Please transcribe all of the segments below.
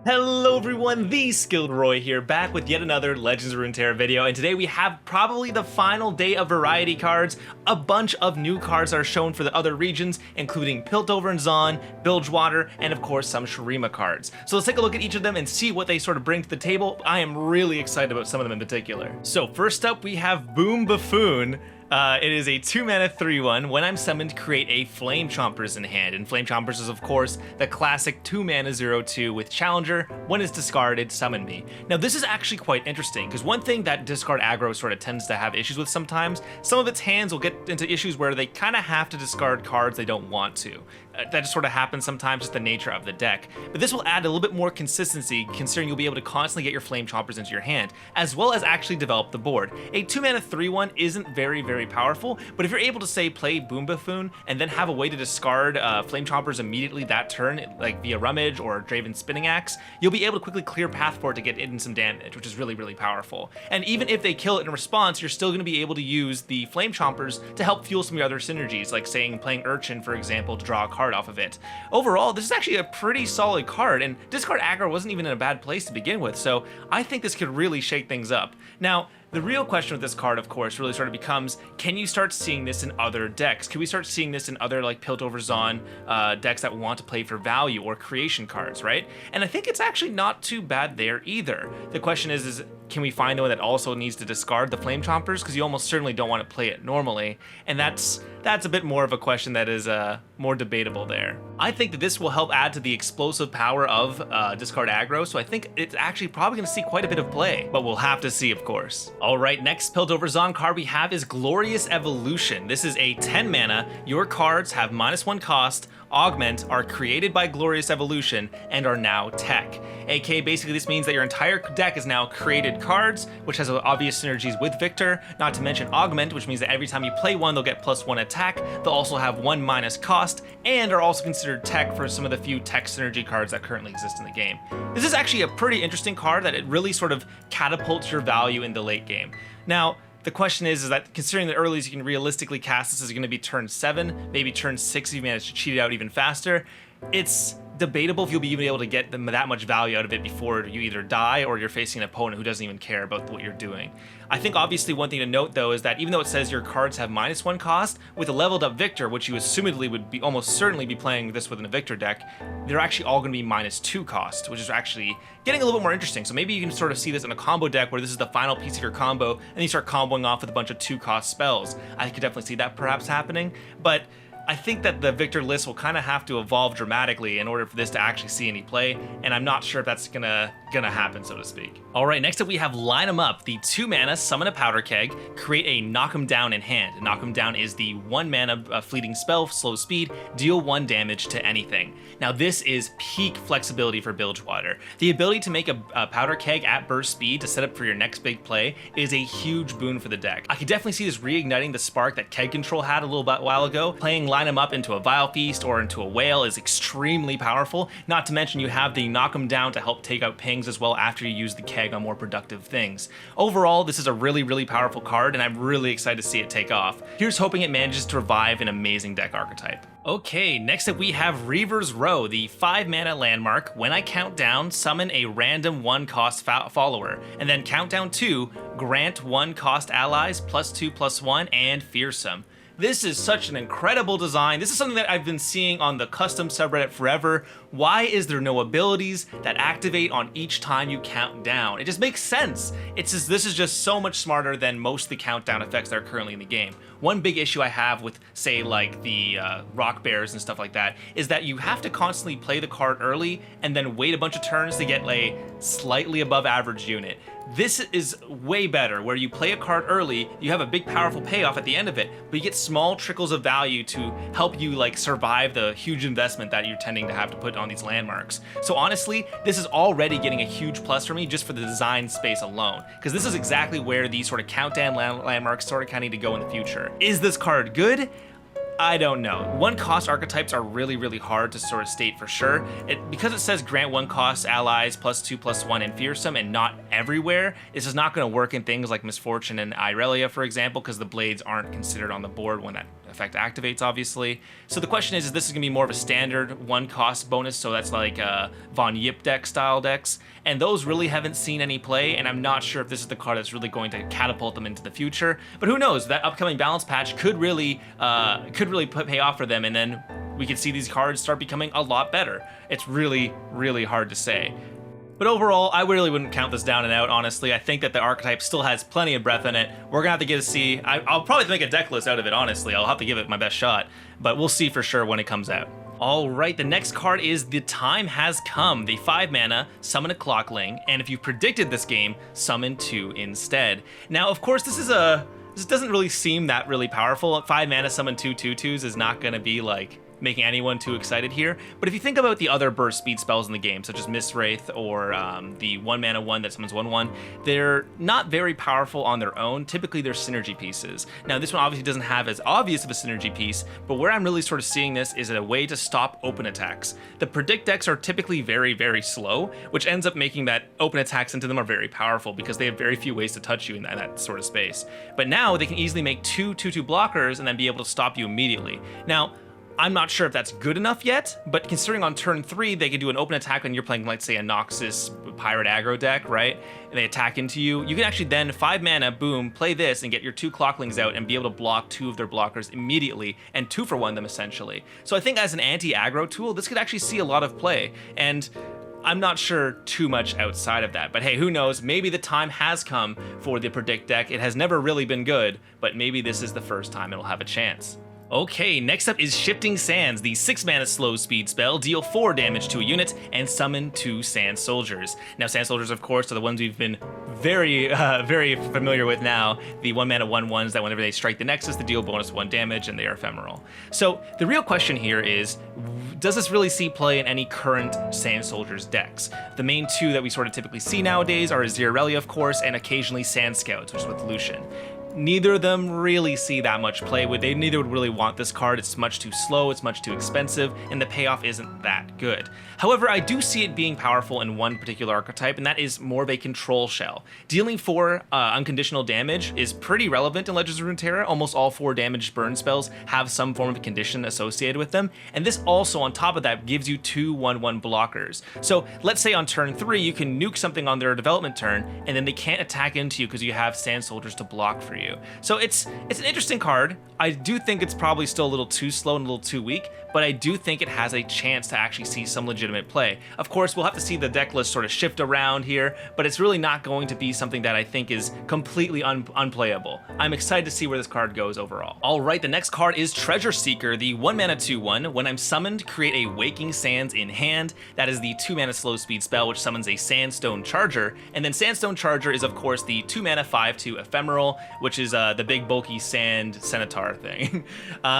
Hello everyone, the Skilled Roy here, back with yet another Legends of Runeterra video, and today we have probably the final day of variety cards. A bunch of new cards are shown for the other regions, including Piltover and Zaun, Bilgewater, and of course some Shurima cards. So let's take a look at each of them and see what they sort of bring to the table. I am really excited about some of them in particular. So first up we have Buffoon. It is a 2-mana 3/1. When I'm summoned, create a Flame Chompers in hand. And Flame Chompers is, of course, the classic 2-mana 0/2 with Challenger. When it's discarded, summon me. Now, this is actually quite interesting, because one thing that discard aggro sort of tends to have issues with sometimes, some of its hands will get into issues where they kind of have to discard cards they don't want to. That just sort of happens sometimes, just the nature of the deck. But this will add a little bit more consistency, considering you'll be able to constantly get your Flame Chompers into your hand, as well as actually develop the board. A 2-mana 3/1 isn't very powerful, but if you're able to, say, play Buffoon and then have a way to discard Flame Chompers immediately that turn, like via Rummage or Draven Spinning Axe, you'll be able to quickly clear path for it to get in some damage, which is really powerful. And even if they kill it in response, you're still going to be able to use the Flame Chompers to help fuel some of your other synergies, like saying playing Urchin, for example, to draw a card off of it. Overall, this is actually a pretty solid card, and discard aggro wasn't even in a bad place to begin with, so I think this could really shake things up. Now, the real question with this card, of course, really sort of becomes, can you start seeing this in other decks? Can we start seeing this in other, like, Piltover Zaun decks that want to play for value or creation cards, right? And I think it's actually not too bad there either. The question is can we find one that also needs to discard the Flame Chompers? Because you almost certainly don't want to play it normally, and that's a bit more of a question that is more debatable there. I think that this will help add to the explosive power of discard aggro, so I think it's actually probably going to see quite a bit of play, but we'll have to see, of course. Alright, next Piltover Zaun card we have is Glorious Evolution. This is a 10 mana, your cards have -1 cost, augment, are created by Glorious Evolution, and are now tech. AKA basically this means that your entire deck is now created cards, which has obvious synergies with Victor, not to mention augment, which means that every time you play one they'll get +1 attack, they'll also have 1- cost, and are also considered tech for some of the few tech synergy cards that currently exist in the game. This is actually a pretty interesting card that it really sort of catapults your value in the late game. Now, the question is that considering the earliest you can realistically cast this is going to be turn 7, maybe turn 6 if you manage to cheat it out even faster, it's debatable if you'll be even able to get that much value out of it before you either die or you're facing an opponent who doesn't even care about what you're doing. I think obviously one thing to note though is that even though it says your cards have -1 cost, with a leveled up Victor, which you assumedly would be almost certainly be playing this within a Victor deck, they're actually all going to be -2 cost, which is actually getting a little bit more interesting. So maybe you can sort of see this in a combo deck where this is the final piece of your combo and you start comboing off with a bunch of 2-cost spells. I could definitely see that perhaps happening, but I think that the Victor list will kind of have to evolve dramatically in order for this to actually see any play, and I'm not sure if that's gonna happen, so to speak. Alright, next up we have Line 'em Up, the 2-mana summon a Powder Keg, create a Knock 'em Down in hand. Knock 'em Down is the 1-mana fleeting spell, slow speed, deal 1 damage to anything. Now this is peak flexibility for Bilgewater. The ability to make a Powder Keg at burst speed to set up for your next big play is a huge boon for the deck. I could definitely see this reigniting the spark that Keg Control had a little while ago. Playing Line 'em Up into a Vile Feast or into a Whale is extremely powerful, not to mention you have the Knock 'em Down to help take out pings as well after you use the Keg on more productive things. Overall, this is a really powerful card, and I'm really excited to see it take off. Here's hoping it manages to revive an amazing deck archetype. Okay, next up we have Revels Row, the 5-mana landmark. When I count down, summon a random 1-cost follower, and then count down 2, grant 1-cost allies +2/+1 and fearsome. This is such an incredible design. This is something that I've been seeing on the custom subreddit forever. Why is there no abilities that activate on each time you count down? It just makes sense. This is just so much smarter than most of the countdown effects that are currently in the game. One big issue I have with, say, like the rock bears and stuff like that is that you have to constantly play the card early and then wait a bunch of turns to get a slightly above average unit. This is way better, where you play a card early, you have a big powerful payoff at the end of it, but you get small trickles of value to help you survive the huge investment that you're tending to have to put on these landmarks. So honestly, this is already getting a huge plus for me just for the design space alone, because this is exactly where these sort of countdown landmarks sort of kind of need to go in the future. Is this card good? I don't know. 1-cost archetypes are really hard to sort of state for sure. Because it says grant 1-cost allies +2/+1 and fearsome and not everywhere, this is not going to work in things like Misfortune and Irelia, for example, because the blades aren't considered on the board when that effect activates, obviously. So the question is this is going to be more of a standard 1 cost bonus, so that's like Von Yip deck style decks, and those really haven't seen any play, and I'm not sure if this is the card that's really going to catapult them into the future, but who knows, that upcoming balance patch could really pay off for them, and then we could see these cards start becoming a lot better. It's really, really hard to say. But overall, I really wouldn't count this down and out, honestly. I think that the archetype still has plenty of breadth in it. We're gonna have to get to see. I'll probably make a deck list out of it, honestly. I'll have to give it my best shot, but we'll see for sure when it comes out. All right, the next card is The Time Has Come. The 5 mana, summon a Clockling, and if you predicted this game, summon 2 instead. Now, of course, this doesn't really seem that really powerful. 5 mana, summon 2 2/2s is not gonna be like making anyone too excited here, but if you think about the other burst speed spells in the game, such as Mistwraith or the 1 mana one that summons 1/1, they're not very powerful on their own. Typically, they're synergy pieces. Now, this one obviously doesn't have as obvious of a synergy piece, but where I'm really sort of seeing this is a way to stop open attacks. The predict decks are typically very, very slow, which ends up making that open attacks into them are very powerful because they have very few ways to touch you in that sort of space. But now they can easily make 2 2/2 blockers and then be able to stop you immediately. Now, I'm not sure if that's good enough yet, but considering on turn 3, they could do an open attack when you're playing, let's say, a Noxus Pirate aggro deck, right? And they attack into you. You can actually then 5 mana, boom, play this and get your 2 Clocklings out and be able to block 2 of their blockers immediately and 2-for-1 them essentially. So I think as an anti-aggro tool, this could actually see a lot of play. And I'm not sure too much outside of that, but hey, who knows? Maybe the time has come for the predict deck. It has never really been good, but maybe this is the first time it'll have a chance. Okay, next up is Shifting Sands, the 6 mana slow speed spell, deal 4 damage to a unit, and summon 2 Sand Soldiers. Now, Sand Soldiers, of course, are the ones we've been very familiar with now, the 1 mana 1/1s that whenever they strike the Nexus, they deal bonus 1 damage, and they are ephemeral. So, the real question here is, does this really see play in any current Sand Soldiers decks? The main 2 that we sort of typically see nowadays are Azir, of course, and occasionally Sand Scouts, which is with Lucian. Neither of them really see that much play. Neither would really want this card. It's much too slow, it's much too expensive, and the payoff isn't that good. However, I do see it being powerful in one particular archetype, and that is more of a control shell. Dealing 4 unconditional damage is pretty relevant in Legends of Runeterra. Almost all 4 damage burn spells have some form of condition associated with them, and this also, on top of that, gives you 2 1/1 blockers. So let's say on turn 3, you can nuke something on their development turn, and then they can't attack into you because you have Sand Soldiers to block for you. So it's an interesting card. I do think it's probably still a little too slow and a little too weak, but I do think it has a chance to actually see some legitimate play. Of course, we'll have to see the deck list sort of shift around here, but it's really not going to be something that I think is completely unplayable. I'm excited to see where this card goes overall. All right, the next card is Treasureseeker, the 1 mana 2/1. When I'm summoned, create a Waking Sands in hand. That is the 2 mana slow speed spell, which summons a Sandstone Charger. And then Sandstone Charger is, of course, the 2 mana 5/2 ephemeral, which is the big bulky sand centaur thing.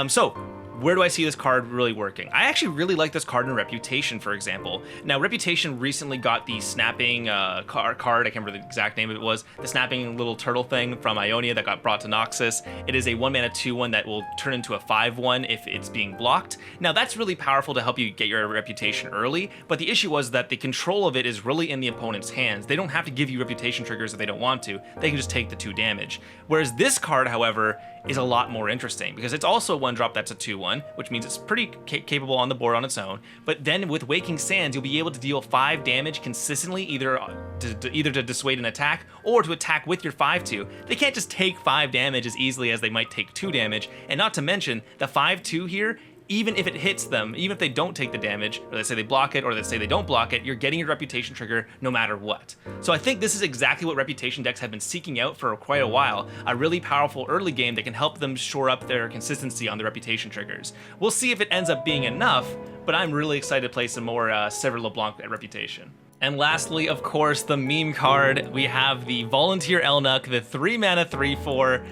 So where do I see this card really working? I actually really like this card in Reputation, for example. Now, Reputation recently got the snapping card, I can't remember the exact name of it was, the snapping little turtle thing from Ionia that got brought to Noxus. It is a 1 mana 2/1 that will turn into a 5/1 if it's being blocked. Now, that's really powerful to help you get your Reputation early, but the issue was that the control of it is really in the opponent's hands. They don't have to give you Reputation triggers if they don't want to. They can just take the 2 damage. Whereas this card, however, is a lot more interesting because it's also a 1-drop that's a 2/1, which means it's pretty capable on the board on its own. But then with Waking Sands, you'll be able to deal 5 damage consistently, either to dissuade an attack or to attack with your 5/2. They can't just take 5 damage as easily as they might take 2 damage, and not to mention the 5/2 here. Even if it hits them, even if they don't take the damage, or they say they block it, or they say they don't block it, you're getting your Reputation trigger no matter what. So I think this is exactly what Reputation decks have been seeking out for quite a while, a really powerful early game that can help them shore up their consistency on the Reputation triggers. We'll see if it ends up being enough, but I'm really excited to play some more Sever LeBlanc at Reputation. And lastly, of course, the meme card. We have the Volunteer Elnuck, the 3 mana 3/4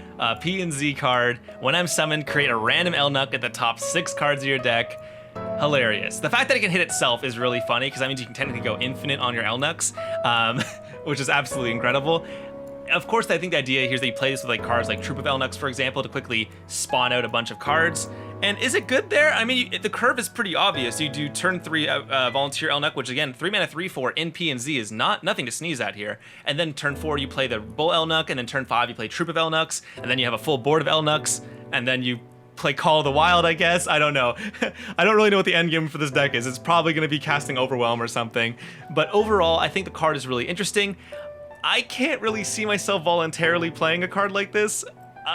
P and Z card. When I'm summoned, create a random Elnuck at the top 6 cards of your deck. Hilarious. The fact that it can hit itself is really funny because that means you can technically go infinite on your Elnucks, which is absolutely incredible. Of course, I think the idea here is that you play this with like cards like Troop of Elnucks, for example, to quickly spawn out a bunch of cards. And is it good there? I mean, the curve is pretty obvious. You do turn 3 Volunteer Elnuck, which again, 3 mana 3/4 in P and Z is nothing to sneeze at here. And then turn 4, you play the Bull Elnuck, and then turn 5, you play Troop of Elnucks, and then you have a full board of Elnucks, and then you play Call of the Wild, I guess. I don't know. I don't really know what the end game for this deck is. It's probably going to be casting Overwhelm or something. But overall, I think the card is really interesting. I can't really see myself voluntarily playing a card like this.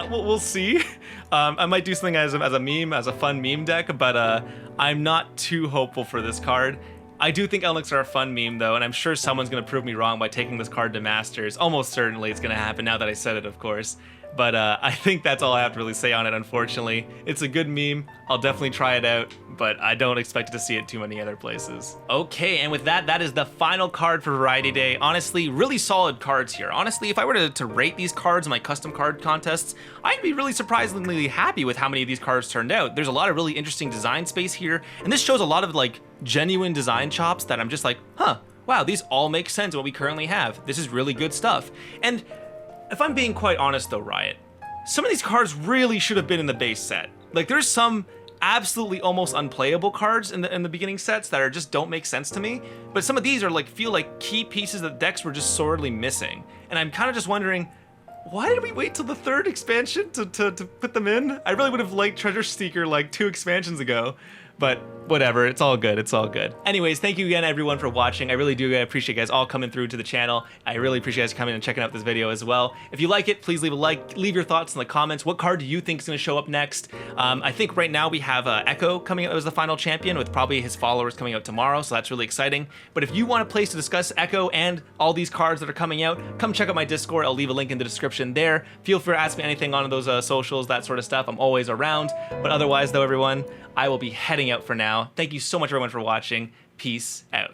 We'll see. I might do something as a meme, as a fun meme deck, but I'm not too hopeful for this card. I do think Elnix are a fun meme though, and I'm sure someone's going to prove me wrong by taking this card to Masters. Almost certainly it's going to happen now that I said it, of course. But I think that's all I have to really say on it, unfortunately. It's a good meme. I'll definitely try it out, but I don't expect to see it too many other places. Okay, and with that, that is the final card for Variety Day. Honestly, really solid cards here. Honestly, if I were to rate these cards in my custom card contests, I'd be really surprisingly happy with how many of these cards turned out. There's a lot of really interesting design space here, and this shows a lot of like genuine design chops that I'm just like, huh, wow, these all make sense what we currently have. This is really good stuff. And if I'm being quite honest though, Riot, some of these cards really should have been in the base set. Like there's some absolutely almost unplayable cards in the beginning sets that are just don't make sense to me, but some of these are like feel like key pieces that decks were just sorely missing. And I'm kind of just wondering, why did we wait till the 3rd expansion to put them in? I really would have liked Treasureseeker like 2 expansions ago. But whatever, it's all good, it's all good. Anyways, thank you again everyone for watching. I really do appreciate you guys all coming through to the channel. I really appreciate you guys coming and checking out this video as well. If you like it, please leave a like, leave your thoughts in the comments. What card do you think is gonna show up next? I think right now we have Ekko coming out as the final champion with probably his followers coming out tomorrow, so that's really exciting. But if you want a place to discuss Ekko and all these cards that are coming out, come check out my Discord. I'll leave a link in the description there. Feel free to ask me anything on those socials, that sort of stuff. I'm always around. But otherwise though, everyone, I will be heading out for now. Thank you so much everyone for watching. Peace out.